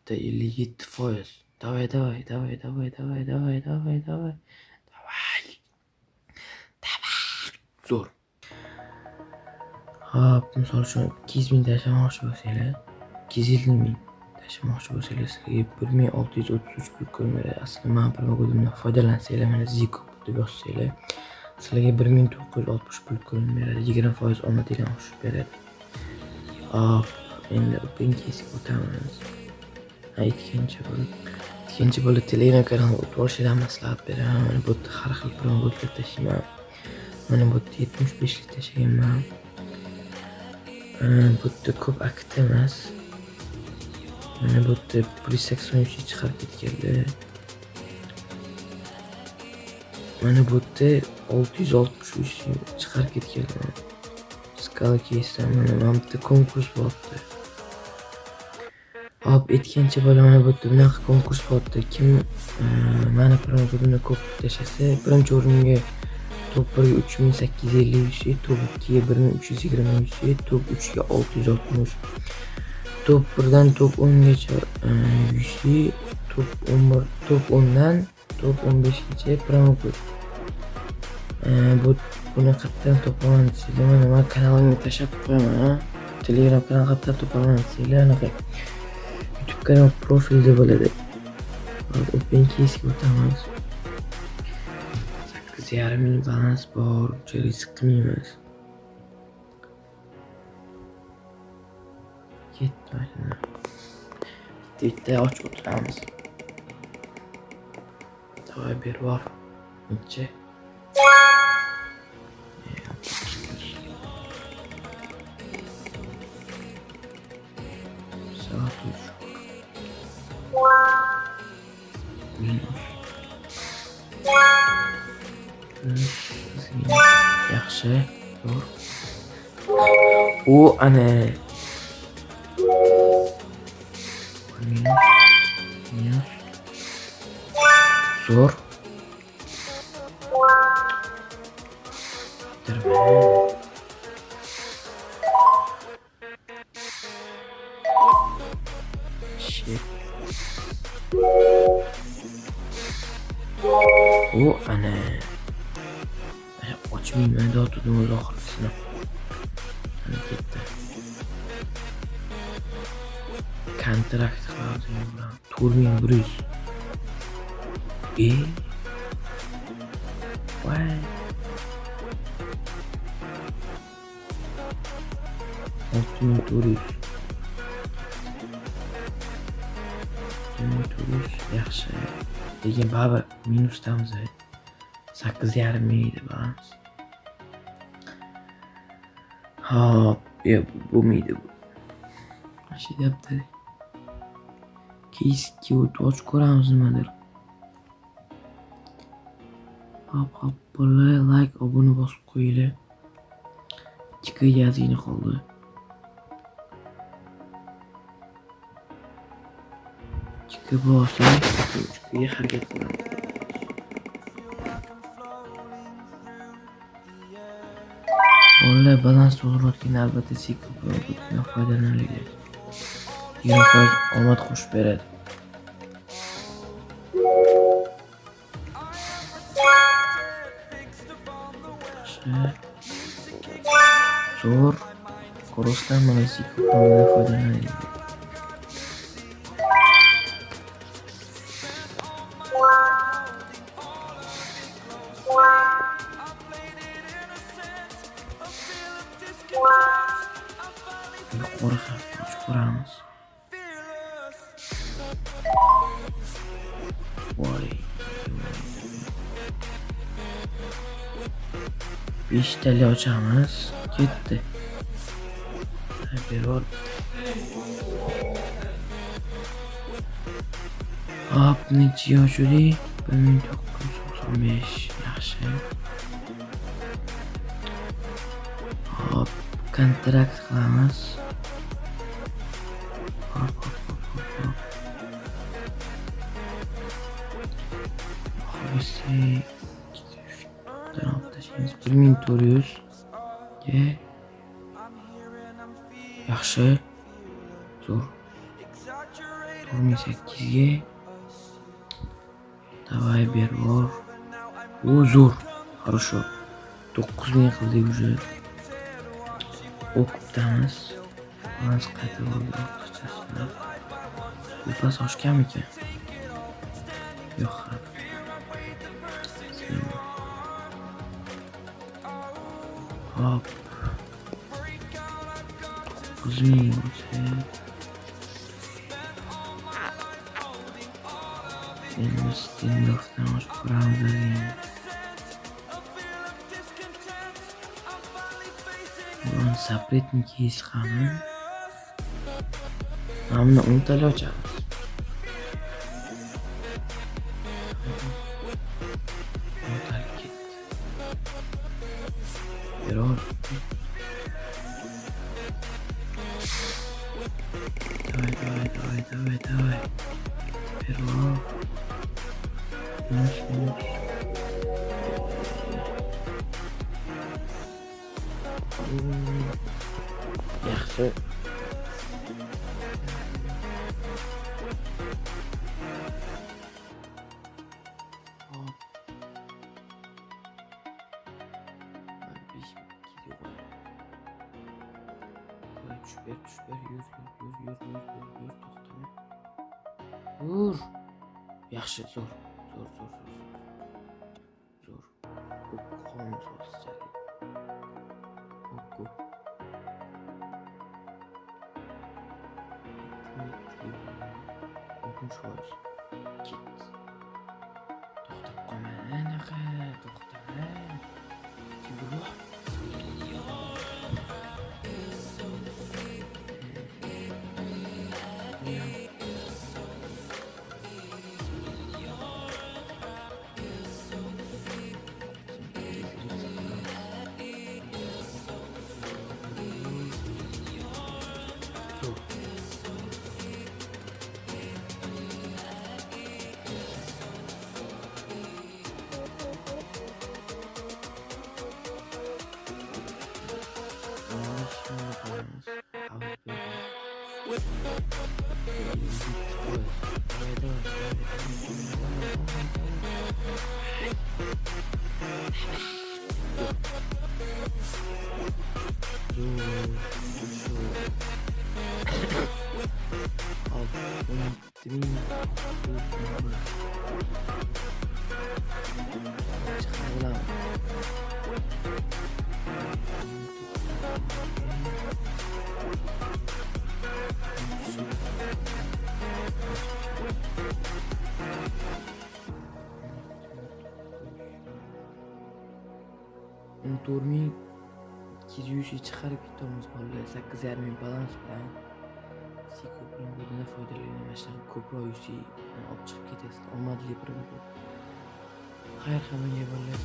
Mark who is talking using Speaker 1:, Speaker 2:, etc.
Speaker 1: bitta 57%. Davay, davay, davay, davay, davay, davay, davay, davay. Davay. Davay. Zo'r. Hop, misol uchun 200 ming tashlamoqchi bo'lsanglar, 250 ming tashlamoqchi bo'lsanglar, sizlarga 1633 pul ko'rinadi. Aslida men promokodimdan foydalansanglar, mana Ziko deb yozsanglar, sizlarga 1960 pul ko'rinib beradi. 20% omadinglar oshib beradi. Hop, endi OpenKey'ga o'tamiz. Ikkinchi bo'lib Telegram kanalini o'tib olishinglarni maslahat beraman. Mana bu yerda har xil promokodlar tashlayman. Mana bu yerda 75 lik tashlaganman. Bu yerda ko'p aktiv emas. Mana bu yerda +83 chiqarib ketganlar. Mana bu yerda 663 chiqarib ketganlar. Skala keysdan mana bu yerda konkurs bo'lyapti. Hop, aytgancha mana bu yerda bunaqa konkurs bo'lyapti. Kim mani promokodimni ko'p tashlasa, birinchi o'ringa top 1 ga 3850 UC, top 2 ga 1320 UC, top 3 ga 660. Top 1 dan top 10 gacha UC, top 10 dan top 15 gacha promokod. Buni qayerdan topaman desanglar, mana men kanalimga tashlab qo'yaman. Telegram kanal qayerdan topaman desanglar, anaqa YouTube kanal profilda bo'ladi. OpenKey'ga o'tamiz. 8,5 ming balans bor, uncha risk qilmaymiz. Ketmaydi. Bitta ochib o'tiramiz. Davay berib bor. Necha? Soat 3. Minus. Yaxshi. Zo'r. U ana. Minus. Zo'r. Shit. U ana. Ochmayman dotni o'z oxirisini. Ana ketdi. Kontrakt qilamiz. 4100. Voy. 6400. 6400 yaxshi. Lekin baribir minusdamiz. 8,5 ming edi balans. Hop, bo'lmaydi bu. Mana deyapti. Keysga o'tib ko'ramiz nimadir. Hop, bolalar, like, obuna bosib qo'yinglar. 2 yazingni qoldi. Bosing, 3 harakat qilamiz. Bolalar balans to'g'rilayotgan albatta Ziko promokodidan foydalaninglar. 20% omad qo'shib beradi. Zo'r. Ko'rasizlar, mana Ziko promokodidan foydalaninglar. Yuqori xavfni ochib ko'ramiz. Voy. 5 tali ochamiz. Ketdi. Beror. Hop, necha ochdik? 1995. Yaxshi. Hop, kontrakt qilamiz. Hop. Xo'jasi 1400 ga yaxshi. Zo'r. 48'ga давай бер. Zo'r. Хорошо. 9000 qildik уже. O'qibdamiz. Balans qaytarib oldik ortiqchasini. Bu pas oshganmikan? Yo'q. Hop. 9000 bo'lsa endi Stendorfdan oshib ko'ramiz endi. Ulan запретники есть qani? Mana untali ochamiz. Untali ketdi. Beror. Давай. Beror. Minus. Yaxshi. Tush ber, yur, to'xtama. Yur. Yaxshi, zo'r. Bu qonun so'zchalik. Oku. Okun sho'z. Git. To'xtab qolma, anaqa, to'xtama. Yur. Turming 200 chiqarib ketamiz bolalar. 8,5 balans bilan Sikopning bundan foydalanmasdan ko'proq yusi olib chiqib ketasiz. Omadli bir bu. Xayr, hammaga bolalar.